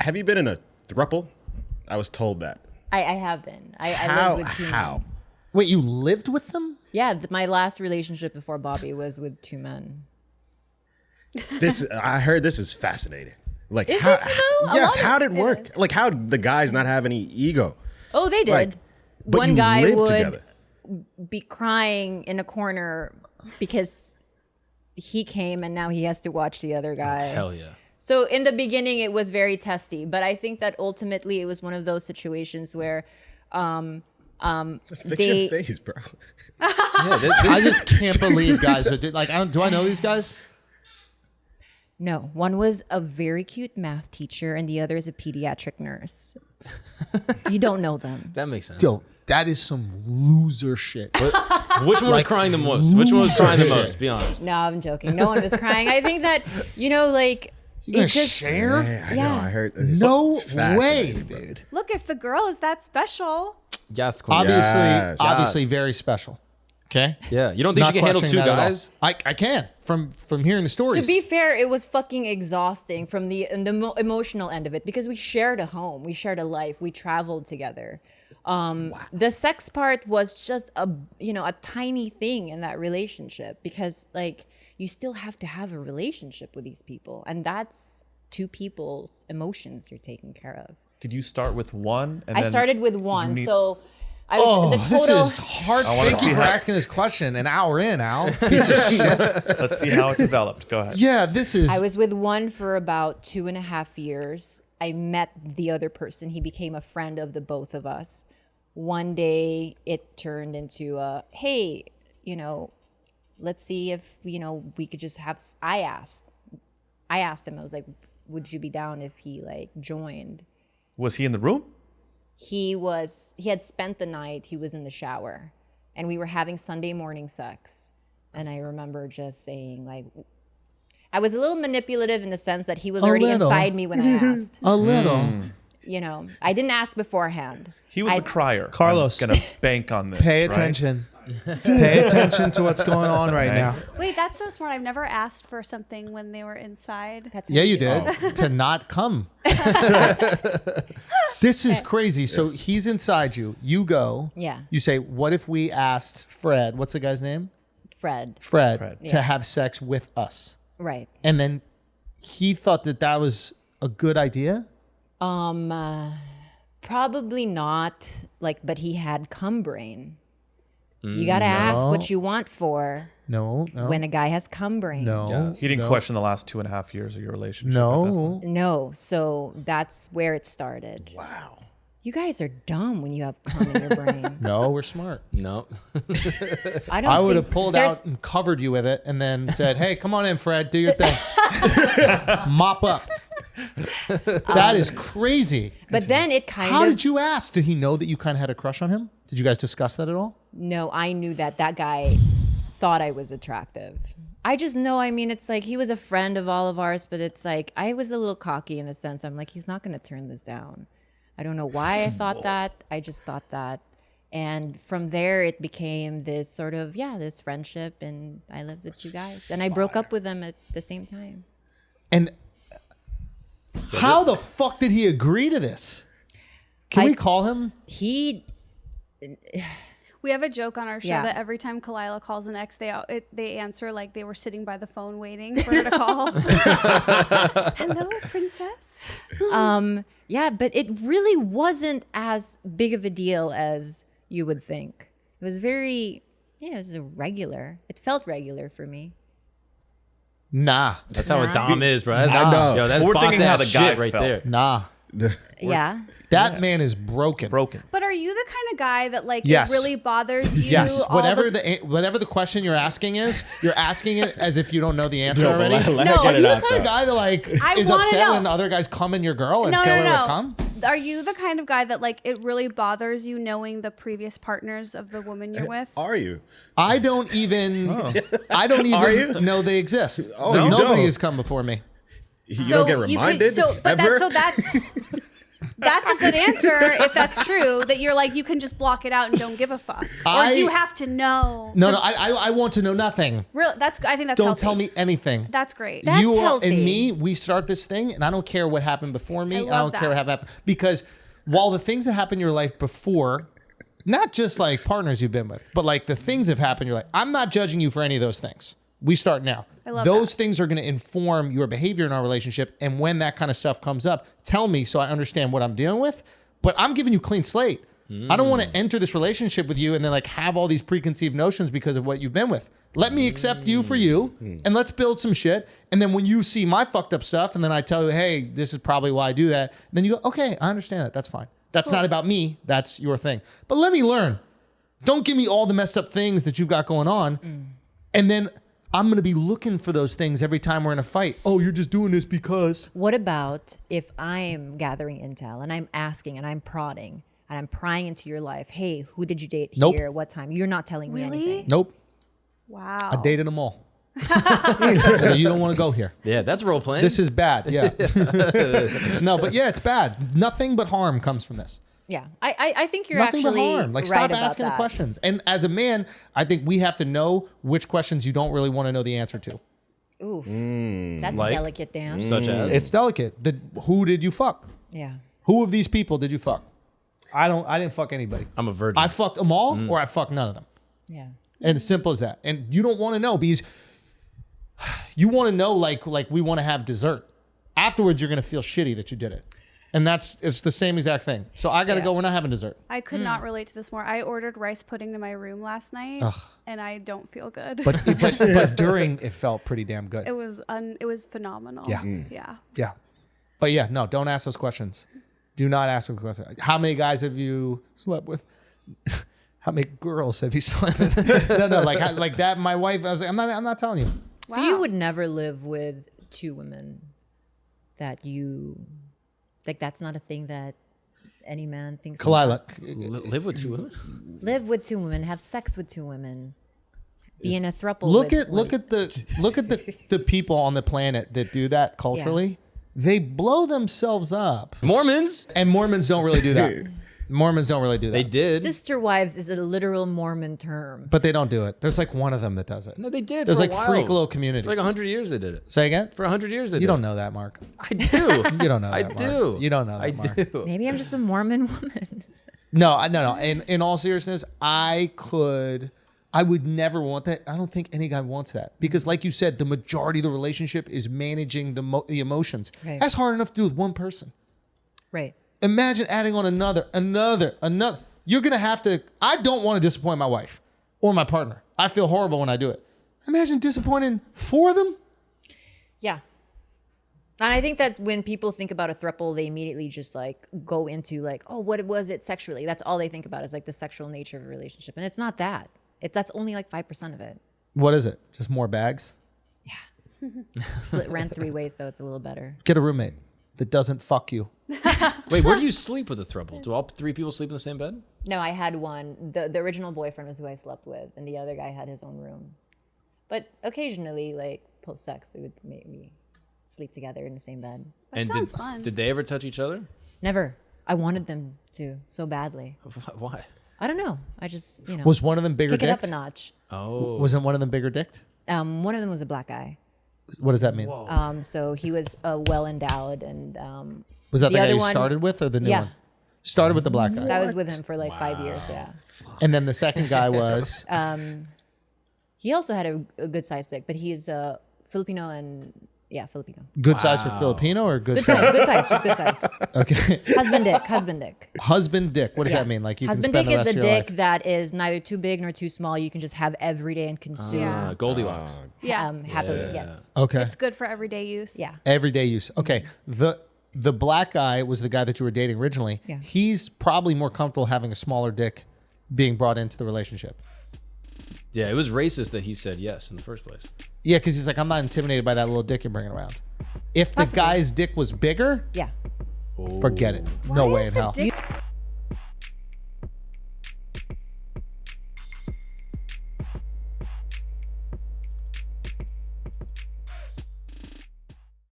Have you been in a throuple? I was told that. I have been. I lived with two men. Wait, you lived with them? Yeah, my last relationship before Bobby was with two men. I heard this is fascinating. Like, Is how, it, though? yes, how did it work? Like, how did the guys not have any ego? Oh, they did. Like, but One you guy lived would together. be crying in a corner because he came and now he has to watch the other guy. Hell yeah. So in the beginning, it was very testy, but I think that ultimately it was one of those situations where Fix your face, bro. I just can't believe guys are like. Do I know these guys? No, one was a very cute math teacher and the other is a pediatric nurse. You don't know them. That makes sense. Yo, that is some loser shit. Which one was crying the most? Which one was crying the most? Be honest. No, I'm joking. No one was crying. I think that, like, You gonna it just share? Yeah, I know. Yeah. I heard. No Fascinating, way, bro. dude. Look, if the girl is that special. Yes, cool. Obviously, Yes. Very special. Okay. Yeah, you don't think Not she can handle questioning two that at all. guys? I can from hearing the stories. To be fair, it was fucking exhausting from the emotional end of it because we shared a home, we shared a life, we traveled together. The sex part was just a tiny thing in that relationship because like you still have to have a relationship with these people, and that's two people's emotions you're taking care of. Did you start with one? And I then started with one, need- so I was the this total. is hard. I wanna Thank you see for how- asking this question. An hour in, Al. Piece of shit. Let's see how it developed. Go ahead. Yeah, this is. I was with one for about 2.5 years. I met the other person. He became a friend of the both of us. One day it turned into hey, let's see if, we could just have, I asked him, I was like, would you be down if he like joined? Was he in the room? He had spent the night, he was in the shower and we were having Sunday morning sex. And I remember just saying like, I was a little manipulative in the sense that he was already inside me when I asked. a little. I didn't ask beforehand. He was the crier. Carlos. I'm gonna bank on this. Pay right? attention. Pay attention to what's going on right Okay. now. Wait, that's so smart. I've never asked for something when they were inside. That's Yeah, how you do it. did. To not come. This is crazy. So he's inside you. You go. Yeah. You say, what if we asked Fred, what's the guy's name? Fred. Fred. Fred. To Yeah. have sex with us. Right. And then he thought that was a good idea? Probably not. But he had cum brain. You gotta ask what you want for No. when a guy has cum brain. No. Yes. He didn't no. question the last 2.5 years of your relationship. at that No. point? No. So that's where it started. Wow. You guys are dumb when you have cum in your brain. No, we're smart. No. I don't. I would think have pulled there's- out and covered you with it and then said, hey, come on in, Fred. Do your thing. Mop up. That is crazy. But then it kind How of. did you ask? Did he know that you kind of had a crush on him? Did you guys discuss that at all? No, I knew that guy thought I was attractive. I just know, it's like he was a friend of all of ours, but it's like I was a little cocky in the sense I'm like, he's not going to turn this down. I don't know why I thought that. I just thought that. And from there, it became this sort of, this friendship. And I lived with two guys. And I broke up with them at the same time. And how the fuck did he agree to this? Can we call him? We have a joke on our show Yeah. that every time Khalyla calls an ex, they answer like they were sitting by the phone waiting for her to call. Hello, princess. Yeah, but it really wasn't as big of a deal as you would think. It was very, it was regular. It felt regular for me. Nah. That's how a dom is, bro. That's, I know. Yo, that's We're boss thinking how ass the guy shit right felt. there. Nah. Yeah. That man is broken. But are you the kind of guy that Yes. it really bothers you? Yes. all Whatever the question you're asking is, you're asking it as if you don't know the answer already. Let No, her get Are it you the out, kind of though. guy that I is wanna upset know. when other guys come in your girl and No, fill no, her no. with cum? Are you the kind of guy that it really bothers you knowing the previous partners of the woman you're with? Are you? I don't even Are you? know they exist. Oh, you Nobody don't? has come before me. You don't get reminded so ever? that's that's a good answer if that's true. That you're like, you can just block it out and don't give a fuck, or do you have to know? No, I want to know nothing. Real. I think that's. Don't healthy. tell me anything. That's great. That's you healthy. and me, we start this thing, and I don't care what happened before me. I And love I don't care what that. happened because while the things that happened in your life before, not just like partners you've been with, but like the things that have happened, you're like, I'm not judging you for any of those things. We start now. I love those that. things are going to inform your behavior in our relationship. And when that kind of stuff comes up, tell me so I understand what I'm dealing with. But I'm giving you clean slate. I don't want to enter this relationship with you and then like have all these preconceived notions because of what you've been with. Let me accept you for you and let's build some shit. And then when you see my fucked up stuff and then I tell you, hey, this is probably why I do that. Then you go, okay, I understand that. That's fine. That's not about me. That's your thing. But let me learn. Don't give me all the messed up things that you've got going on. And then I'm going to be looking for those things every time we're in a fight. Oh, you're just doing this because. What about if I'm gathering intel and I'm asking and I'm prodding and I'm prying into your life? Hey, who did you date Nope. here? What time? You're not telling me Really? anything. Nope. Wow. I dated them all. You don't want to go here. Yeah, that's role playing. This is bad. Yeah. No, but yeah, it's bad. Nothing but harm comes from this. Yeah, I think you're Nothing actually but harm. Like, right stop about asking that. the questions. And as a man, I think we have to know which questions you don't really want to know the answer to. Oof, that's like? delicate, Dan. Such as It's delicate. Who did you fuck? Yeah. Who of these people did you fuck? I didn't fuck anybody. I'm a virgin. I fucked them all or I fucked none of them. Yeah. And it's simple as that. And you don't want to know because you want to know like we want to have dessert. Afterwards, you're going to feel shitty that you did it. And it's the same exact thing. So I got to go. We're not having dessert. I could not relate to this more. I ordered rice pudding to my room last night, and I don't feel good. But during, it felt pretty damn good. it was phenomenal. Yeah. Yeah. Yeah. But yeah, no, don't ask those questions. Do not ask those questions. How many guys have you slept with? How many girls have you slept with? No, like that. My wife, I was like, I'm not telling you. So you would never live with two women that you like. That's not a thing that any man thinks. Khalyla, live with two women. Live with two women, have sex with two women, be in a throuple. look with, at the people on the planet that do that culturally. Yeah. They blow themselves up. Mormons. And Mormons don't really do that. Mormons don't really do that. They did. Sister wives is a literal Mormon term. But they don't do it. There's like one of them that does it. No, they did. There's for like a while. freak little communities. For like 100 years they did it. Say again? For 100 years they did You don't it. know that, Mark. I do. You don't know that, I Mark. do. You don't know that, I Mark. do. Maybe I'm just a Mormon woman. No. In all seriousness, I would never want that. I don't think any guy wants that because, like you said, the majority of the relationship is managing the emotions. Right. That's hard enough to do with one person. Right. Imagine adding on another. You're gonna have to. I don't want to disappoint my wife or my partner. I feel horrible when I do it. Imagine disappointing four of them. Yeah. And I think that when people think about a throuple, they immediately just like go into like, oh, what was it sexually? That's all they think about is like the sexual nature of a relationship. And it's not that. That's only like 5% of it. What is it? Just more bags? Split rent 3 ways though. It's a little better. Get a roommate that doesn't fuck you. Wait, where do you sleep with a throuple? Do all three people sleep in the same bed? No, I had one. The original boyfriend was who I slept with, and the other guy had his own room. But occasionally, like post sex, we would maybe sleep together in the same bed. That sounds fun. Did they ever touch each other? Never. I wanted them to so badly. Why? I don't know. I just Was one of them bigger kick it up a dicked? notch. Oh. Wasn't one of them bigger dicked? One of them was a black guy. What does that mean? So he was well endowed, and Was that the guy other you one- started with or the new Yeah. one? Started with the black guy. So I was with him for like 5 years. Yeah. And then the second guy was He also had a good sized dick, but he's Filipino and Filipino. good size for Filipino or good Good size? size, good size, just good size. Okay. Husband dick. Husband dick. What does that mean? Like you Husband can spend dick the is rest a of your dick life. that is neither too big nor too small. You can just have every day and consume Yeah. Goldilocks. Yeah. happily. Yes. Okay. It's good for everyday use. Yeah. Everyday use. Okay. The black guy was the guy that you were dating originally. Yeah. He's probably more comfortable having a smaller dick being brought into the relationship. Yeah, it was racist that he said yes in the first place. Yeah, because he's like, I'm not intimidated by that little dick you're bringing around. If the Possibly. guy's dick was bigger, Yeah. forget it. No way in hell. Dick